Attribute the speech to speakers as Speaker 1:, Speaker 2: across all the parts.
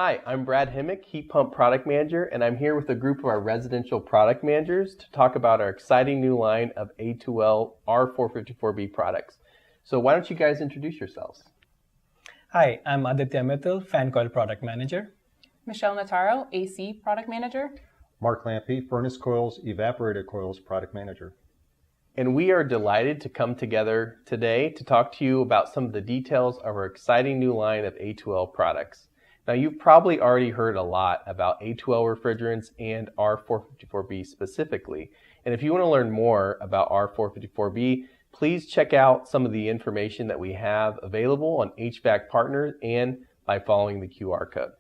Speaker 1: Hi, I'm Brad Himmick, Heat Pump Product Manager, and I'm here with a group of our residential product managers to talk about our exciting new line of A2L R-454B products. So why don't you guys introduce yourselves?
Speaker 2: Hi, I'm Aditya Mittal, Fan Coil Product Manager.
Speaker 3: Michelle Notaro, AC Product Manager.
Speaker 4: Mark Lampe, Furnace Coils, Evaporator Coils Product Manager.
Speaker 1: And we are delighted to come together today to talk to you about some of the details of our exciting new line of A2L products. Now, you've probably already heard a lot about A2L refrigerants and R-454B specifically. And if you want to learn more about R-454B, please check out some of the information that we have available on HVAC Partners and by following the QR code.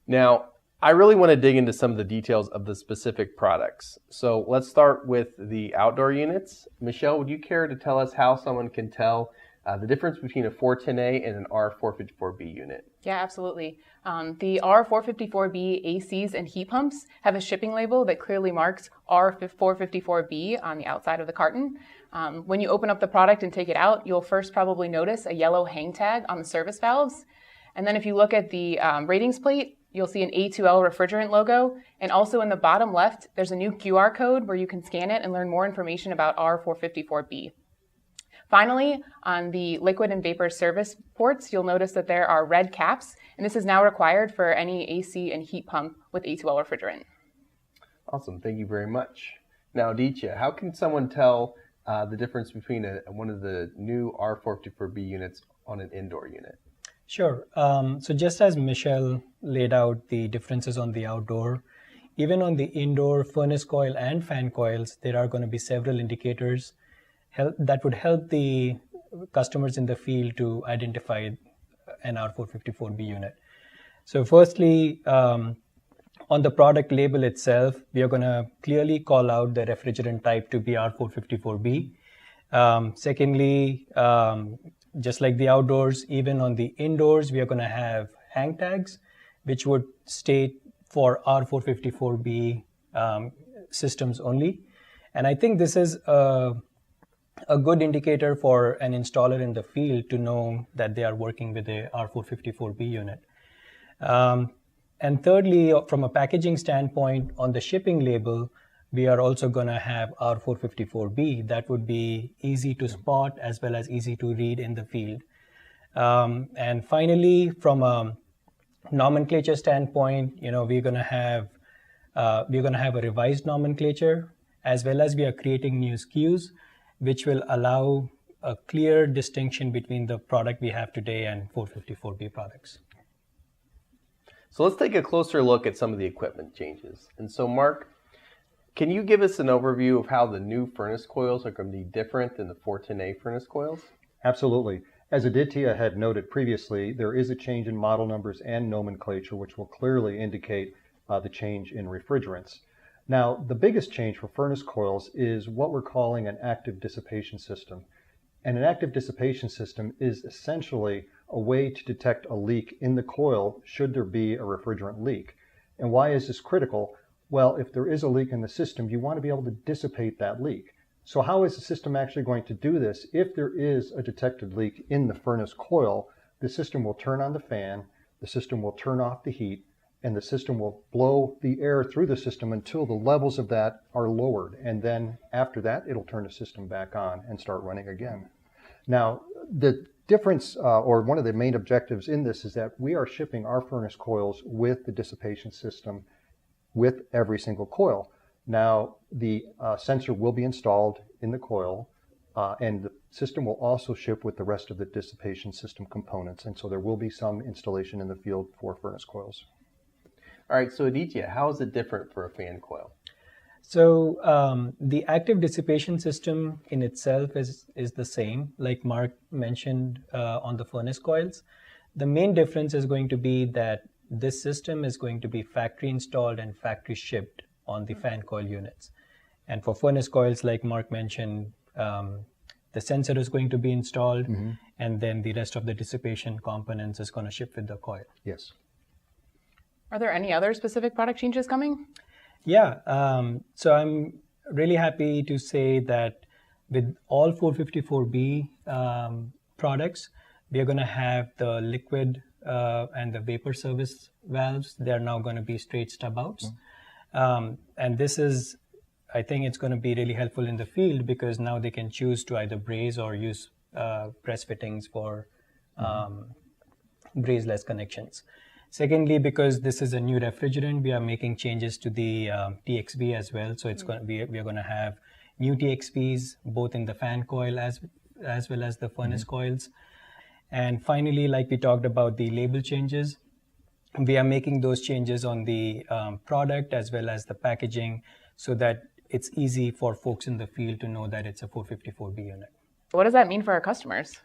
Speaker 1: Now, I really want to dig into some of the details of the specific products. So let's start with the outdoor units. Michelle, would you care to tell us how someone can tell the difference between a 410A and an R-454B unit?
Speaker 3: Yeah, absolutely. The R-454B ACs and heat pumps have a shipping label that clearly marks R-454B on the outside of the carton. When you open up the product and take it out, you'll first probably notice a yellow hang tag on the service valves. And then if you look at the ratings plate, you'll see an A2L refrigerant logo. And also in the bottom left, there's a new QR code where you can scan it and learn more information about R-454B. Finally, on the liquid and vapor service ports, you'll notice that there are red caps, and this is now required for any AC and heat pump with A2L refrigerant.
Speaker 1: Awesome, thank you very much. Now, Aditya, how can someone tell the difference between one of the new R-454B units on an indoor unit?
Speaker 2: Sure. So just as Michelle laid out the differences on the outdoor, even on the indoor furnace coil and fan coils, there are going to be several indicators that would help the customers in the field to identify an R-454B unit. So firstly, on the product label itself, we are going to clearly call out the refrigerant type to be R-454B. Secondly, just like the outdoors, even on the indoors, we are going to have hang tags, which would state for R-454B systems only. And I think this is a good indicator for an installer in the field to know that they are working with a R-454B unit. And thirdly, from a packaging standpoint, on the shipping label, we are also going to have R-454B. That would be easy to spot as well as easy to read in the field. And finally, from a nomenclature standpoint, we're going to have a revised nomenclature, as well as we are creating new SKUs, which will allow a clear distinction between the product we have today and 454B products.
Speaker 1: So let's take a closer look at some of the equipment changes. And so, Mark, can you give us an overview of how the new furnace coils are going to be different than the 410A furnace coils?
Speaker 4: Absolutely. As Aditya had noted previously, there is a change in model numbers and nomenclature, which will clearly indicate the change in refrigerants. Now, the biggest change for furnace coils is what we're calling an active dissipation system. And an active dissipation system is essentially a way to detect a leak in the coil should there be a refrigerant leak. And why is this critical? Well, if there is a leak in the system, you want to be able to dissipate that leak. So how is the system actually going to do this? If there is a detected leak in the furnace coil, the system will turn on the fan, the system will turn off the heat, and the system will blow the air through the system until the levels of that are lowered. And then after that, it'll turn the system back on and start running again. Now, the difference, or one of the main objectives in this, is that we are shipping our furnace coils with the dissipation system with every single coil. Now, the sensor will be installed in the coil, and the system will also ship with the rest of the dissipation system components. And so there will be some installation in the field for furnace coils.
Speaker 1: All right, so Aditya, how is it different for a fan coil?
Speaker 2: So the active dissipation system in itself is the same, like Mark mentioned on the furnace coils. The main difference is going to be that this system is going to be factory installed and factory shipped on the fan coil units. And for furnace coils, like Mark mentioned, the sensor is going to be installed, and then the rest of the dissipation components is going to ship with the coil.
Speaker 4: Yes.
Speaker 3: Are there any other specific product changes coming?
Speaker 2: Yeah, so I'm really happy to say that with all 454B products, We are going to have the liquid and the vapor service valves. They are now going to be straight stub outs. And this is, I think it's going to be really helpful in the field because now they can choose to either braze or use press fittings for brazeless connections. Secondly, because this is a new refrigerant, we are making changes to the TXV as well. So it's we are going to have new TXVs both in the fan coil as well as the furnace coils. And finally, like we talked about the label changes, we are making those changes on the product as well as the packaging so that it's easy for folks in the field to know that it's a 454B unit.
Speaker 3: What does that mean for our customers?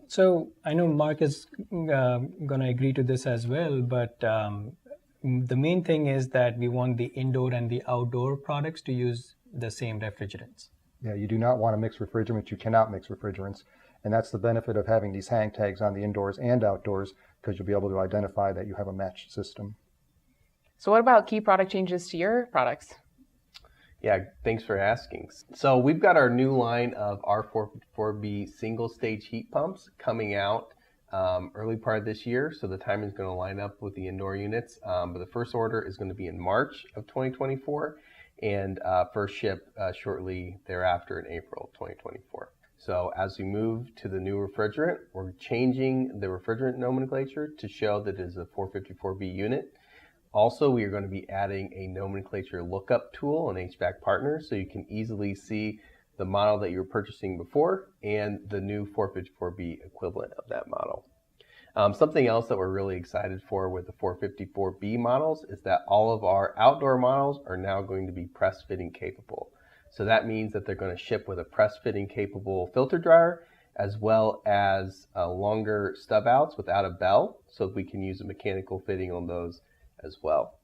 Speaker 2: So I know Mark is going to agree to this as well, but the main thing is that we want the indoor and the outdoor products to use the same refrigerants.
Speaker 4: Yeah, you do not want to mix refrigerants. You cannot mix refrigerants. And that's the benefit of having these hang tags on the indoors and outdoors, because you'll be able to identify that you have a matched system.
Speaker 3: So what about key product changes to your products?
Speaker 1: Yeah, thanks for asking. So we've got our new line of R-454B single stage heat pumps coming out early part of this year. So the timing is going to line up with the indoor units. But the first order is going to be in March of 2024 and first ship shortly thereafter in April of 2024. So as we move to the new refrigerant, we're changing the refrigerant nomenclature to show that it is a 454B unit. Also, we are going to be adding a nomenclature lookup tool on HVAC Partners so you can easily see the model that you were purchasing before and the new 454B equivalent of that model. Something else that we're really excited for with the 454B models is that all of our outdoor models are now going to be press fitting capable. So that means that they're going to ship with a press fitting capable filter dryer as well as longer stub outs without a bell, so we can use a mechanical fitting on those as well.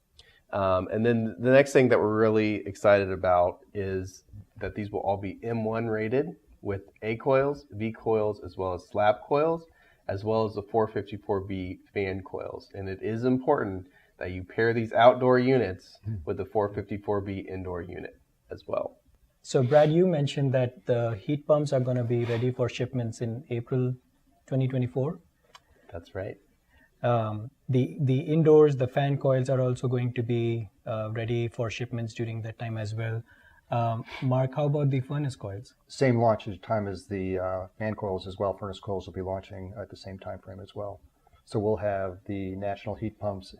Speaker 1: And then the next thing that we're really excited about is that these will all be M1 rated with A coils, V coils, as well as slab coils, as well as the 454B fan coils. And it is important that you pair these outdoor units with the 454B indoor unit as well.
Speaker 2: So Brad, you mentioned that the heat pumps are going to be ready for shipments in April 2024.
Speaker 1: That's right.
Speaker 2: The indoors, the fan coils are also going to be ready for shipments during that time as well. Mark, how about the furnace coils?
Speaker 4: Same launch time as the fan coils as well. Furnace coils will be launching at the same time frame as well. So we'll have the national heat pumps,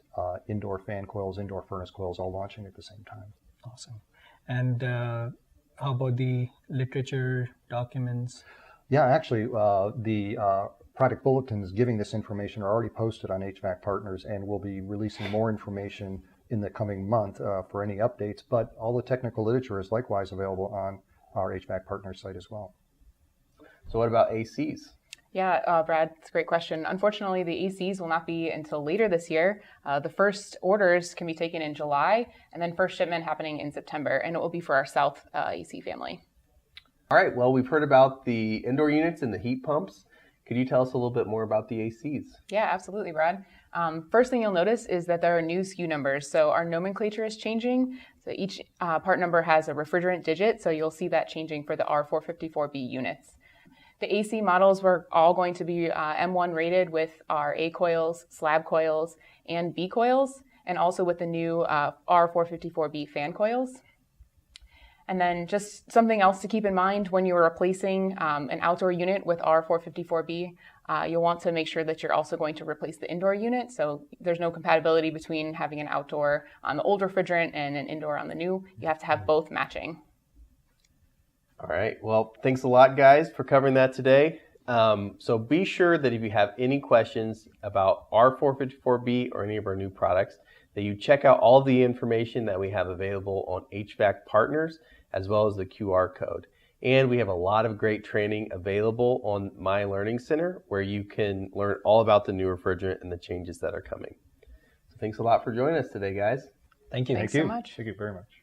Speaker 4: indoor fan coils, indoor furnace coils all launching at the same time.
Speaker 2: Awesome. And how about the literature documents?
Speaker 4: Yeah, actually, the product bulletins giving this information are already posted on HVAC Partners, and we'll be releasing more information in the coming month for any updates, but all the technical literature is likewise available on our HVAC Partners site as well.
Speaker 1: So what about ACs?
Speaker 3: Yeah, Brad, it's a great question. Unfortunately, the ACs will not be until later this year. The first orders can be taken in July, and then first shipment happening in September, and it will be for our South AC family.
Speaker 1: All right, well, we've heard about the indoor units and the heat pumps. Could you tell us a little bit more about the ACs?
Speaker 3: Yeah, absolutely, Brad. First thing you'll notice is that there are new SKU numbers. So our nomenclature is changing. So each part number has a refrigerant digit, so you'll see that changing for the R-454B units. The AC models were all going to be M1 rated with our A coils, slab coils, and B coils, and also with the new R-454B fan coils. And then just something else to keep in mind when you're replacing an outdoor unit with R-454B, you'll want to make sure that you're also going to replace the indoor unit. So there's no compatibility between having an outdoor on the old refrigerant and an indoor on the new. You have to have both matching.
Speaker 1: All right. Well, thanks a lot, guys, for covering that today. So be sure that if you have any questions about R-454B or any of our new products, that you check out all the information that we have available on HVAC Partners, as well as the QR code. And we have a lot of great training available on My Learning Center, where you can learn all about the new refrigerant and the changes that are coming. So thanks a lot for joining us today, guys.
Speaker 2: Thank you.
Speaker 3: Thanks so much.
Speaker 4: Thank you very much.